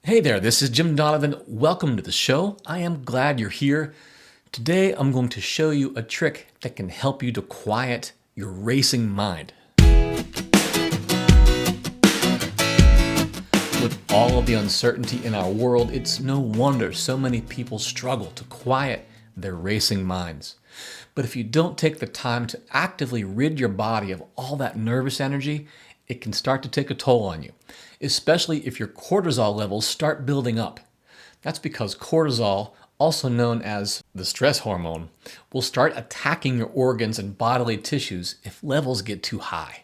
Hey there, this is Jim Donovan. Welcome to the show. I am glad you're here. Today I'm going to show you a trick that can help you to quiet your racing mind. With all of the uncertainty in our world, it's no wonder so many people struggle to quiet their racing minds. But if you don't take the time to actively rid your body of all that nervous energy, it can start to take a toll on you, especially if your cortisol levels start building up. That's because cortisol, also known as the stress hormone, will start attacking your organs and bodily tissues if levels get too high.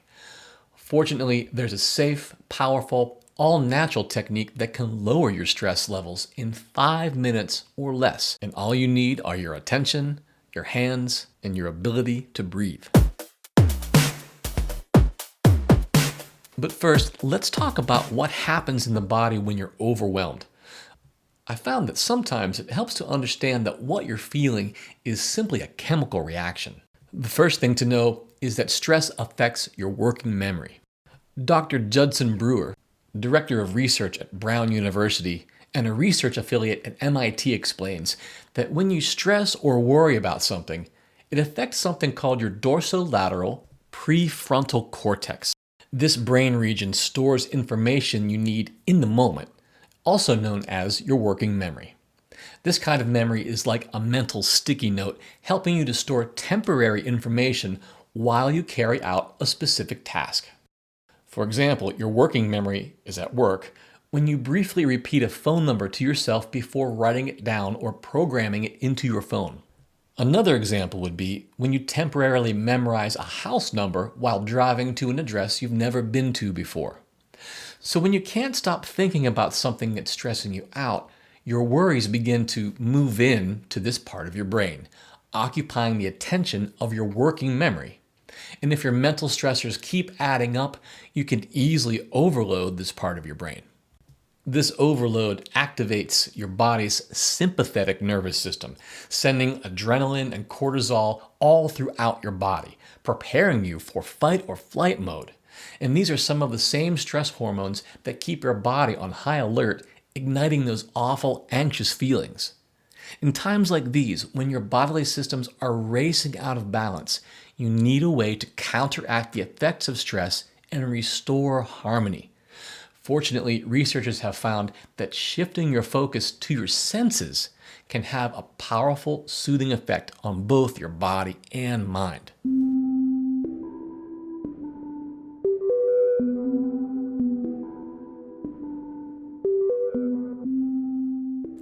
Fortunately, there's a safe, powerful, all-natural technique that can lower your stress levels in 5 minutes or less. And all you need are your attention, your hands, and your ability to breathe. But first, let's talk about what happens in the body when you're overwhelmed. I found that sometimes it helps to understand that what you're feeling is simply a chemical reaction. The first thing to know is that stress affects your working memory. Dr. Judson Brewer, director of research at Brown University and a research affiliate at MIT, explains that when you stress or worry about something, it affects something called your dorsolateral prefrontal cortex. This brain region stores information you need in the moment, also known as your working memory. This kind of memory is like a mental sticky note, helping you to store temporary information while you carry out a specific task. For example, your working memory is at work when you briefly repeat a phone number to yourself before writing it down or programming it into your phone. Another example would be when you temporarily memorize a house number while driving to an address you've never been to before. So when you can't stop thinking about something that's stressing you out, your worries begin to move in to this part of your brain, occupying the attention of your working memory. And if your mental stressors keep adding up, you can easily overload this part of your brain. This overload activates your body's sympathetic nervous system, sending adrenaline and cortisol all throughout your body, preparing you for fight or flight mode. And these are some of the same stress hormones that keep your body on high alert, igniting those awful, anxious feelings. In times like these, when your bodily systems are racing out of balance, you need a way to counteract the effects of stress and restore harmony. Fortunately, researchers have found that shifting your focus to your senses can have a powerful, soothing effect on both your body and mind.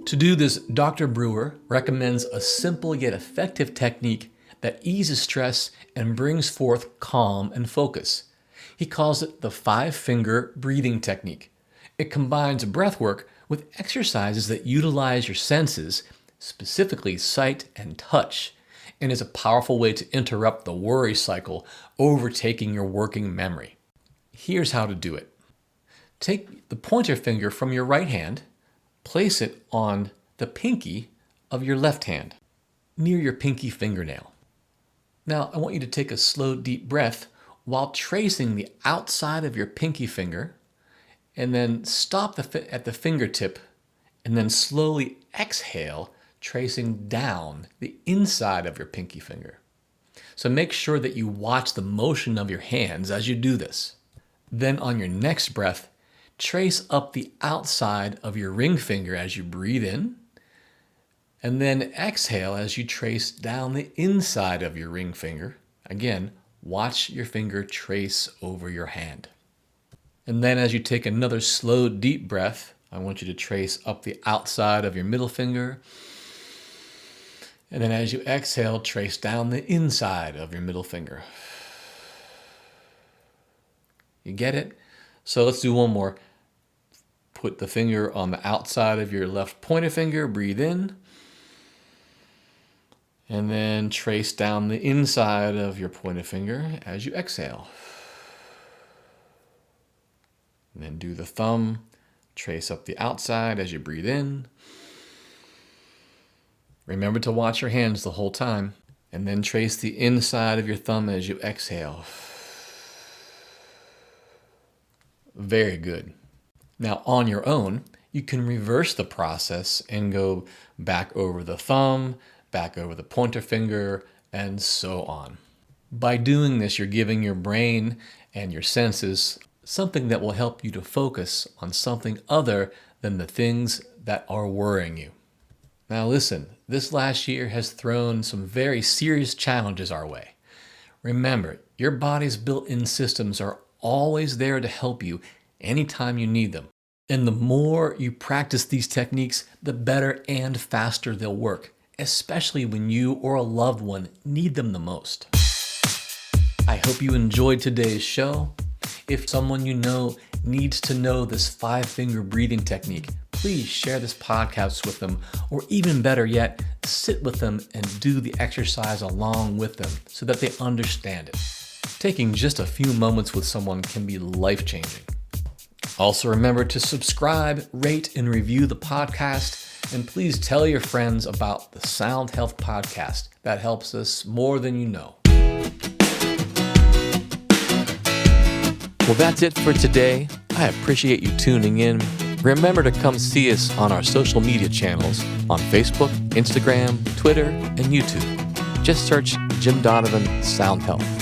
To do this, Dr. Brewer recommends a simple yet effective technique that eases stress and brings forth calm and focus. He calls it the 5-finger breathing technique. It combines breath work with exercises that utilize your senses, specifically sight and touch, and is a powerful way to interrupt the worry cycle overtaking your working memory. Here's how to do it. Take the pointer finger from your right hand, place it on the pinky of your left hand, near your pinky fingernail. Now, I want you to take a slow, deep breath while tracing the outside of your pinky finger, and then stop at the fingertip, and then slowly exhale, tracing down the inside of your pinky finger. So make sure that you watch the motion of your hands as you do this. Then on your next breath, trace up the outside of your ring finger as you breathe in, and then exhale as you trace down the inside of your ring finger. Again, watch your finger trace over your hand. And then as you take another slow, deep breath, I want you to trace up the outside of your middle finger. And then as you exhale, trace down the inside of your middle finger. You get it? So let's do one more. Put the finger on the outside of your left pointer finger, breathe in. And then trace down the inside of your pointer finger as you exhale. And then do the thumb, trace up the outside as you breathe in. Remember to watch your hands the whole time. And then trace the inside of your thumb as you exhale. Very good. Now on your own, You can reverse the process and go back over the thumb, back over the pointer finger, and so on. By doing this, you're giving your brain and your senses something that will help you to focus on something other than the things that are worrying you. Now listen, this last year has thrown some very serious challenges our way. Remember, your body's built-in systems are always there to help you anytime you need them. And the more you practice these techniques, the better and faster they'll work, especially when you or a loved one need them the most. I hope you enjoyed today's show. If someone you know needs to know this 5-finger breathing technique, please share this podcast with them, or even better yet, sit with them and do the exercise along with them so that they understand it. Taking just a few moments with someone can be life-changing. Also remember to subscribe, rate, and review the podcast, and please tell your friends about the Sound Health Podcast. That helps us more than you know. Well, that's it for today. I appreciate you tuning in. Remember to come see us on our social media channels on Facebook, Instagram, Twitter, and YouTube. Just search Jim Donovan Sound Health.